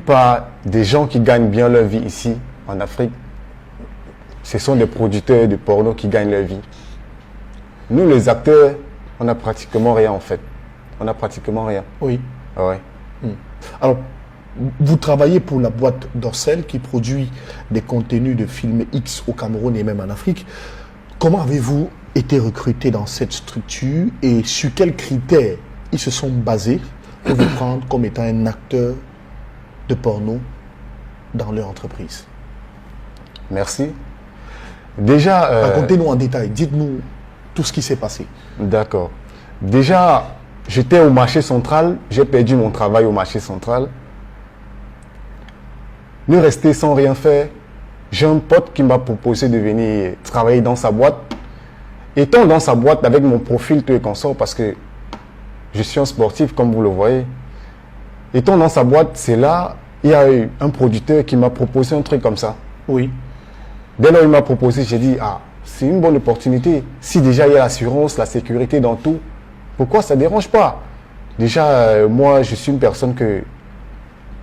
plupart des gens qui gagnent bien leur vie ici, en Afrique, ce sont des producteurs de porno qui gagnent leur vie. Nous, les acteurs, on n'a pratiquement rien en fait. On n'a pratiquement rien. Oui. Ah ouais. Alors, vous travaillez pour la boîte Dorsel qui produit des contenus de films X au Cameroun et même en Afrique. Comment avez-vous été recruté dans cette structure et sur quels critères ils se sont basés pour vous prendre comme étant un acteur de porno dans leur entreprise? Merci. Déjà... Racontez-nous en détail, dites-nous tout ce qui s'est passé. D'accord. Déjà, j'étais au marché central, j'ai perdu mon travail au marché central. Ne rester sans rien faire, j'ai un pote qui m'a proposé de venir travailler dans sa boîte. Étant dans sa boîte avec mon profil tout et consort, parce que je suis un sportif comme vous le voyez. Étant dans sa boîte, c'est là, il y a eu un producteur qui m'a proposé un truc comme ça. Oui. Dès lors il m'a proposé, j'ai dit, ah, c'est une bonne opportunité. Si déjà il y a l'assurance, la sécurité dans tout, pourquoi ça ne dérange pas? Déjà, moi, je suis une personne que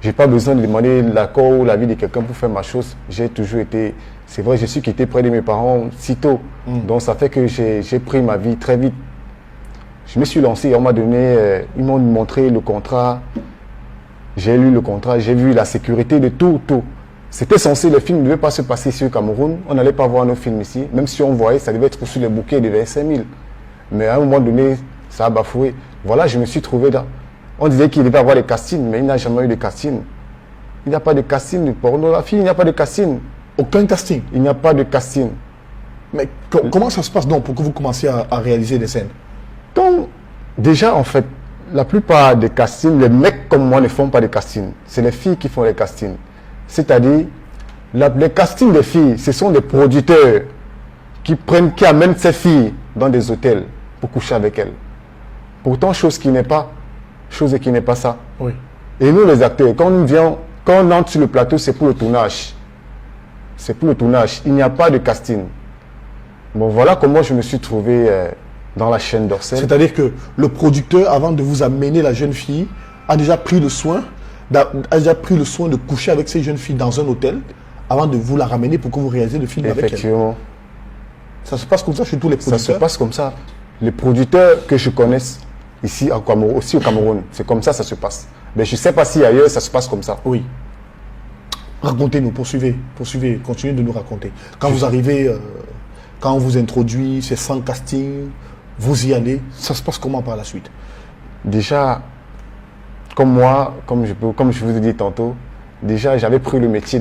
je n'ai pas besoin de demander l'accord ou l'avis de quelqu'un pour faire ma chose. J'ai toujours été, c'est vrai, je suis quitté près de mes parents si tôt. Donc ça fait que j'ai pris ma vie très vite. Je me suis lancé, on m'a donné, ils m'ont montré le contrat. J'ai lu le contrat, j'ai vu la sécurité de tout. C'était censé, le film ne devait pas se passer sur le Cameroun. On n'allait pas voir nos films ici. Même si on voyait, ça devait être sur les bouquets de 25 000. Mais à un moment donné, ça a bafoué. Voilà, je me suis trouvé là. On disait qu'il devait avoir des castings, mais il n'a jamais eu de casting. Il n'y a pas de casting de pornographie, il n'y a pas de casting. Aucun casting? Il n'y a pas de casting. Mais comment ça se passe donc pour que vous commenciez à réaliser des scènes? Donc, déjà, en fait, la plupart des castings, les mecs comme moi ne font pas de casting. C'est les filles qui font les castings. C'est-à-dire, les castings des filles, ce sont des producteurs qui amènent ces filles dans des hôtels pour coucher avec elles. Pourtant, chose qui n'est pas ça. Oui. Et nous, les acteurs, quand on entre sur le plateau, c'est pour le tournage. C'est pour le tournage. Il n'y a pas de casting. Bon, voilà comment je me suis trouvé dans la chaîne Dorsel. C'est-à-dire que le producteur, avant de vous amener la jeune fille, a déjà pris le soin de coucher avec ces jeunes filles dans un hôtel avant de vous la ramener pour que vous réalisez le film avec elle. Effectivement. Ça se passe comme ça chez tous les producteurs? Ça se passe comme ça. Les producteurs que je connaisse ici aussi au Cameroun, c'est comme ça se passe. Mais je ne sais pas si ailleurs ça se passe comme ça. Oui. Racontez-nous, poursuivez, continuez de nous raconter. Quand vous arrivez, quand on vous introduit, c'est sans casting, vous y allez, ça se passe comment par la suite? Déjà, comme moi, comme je vous ai dit tantôt, déjà j'avais pris le métier de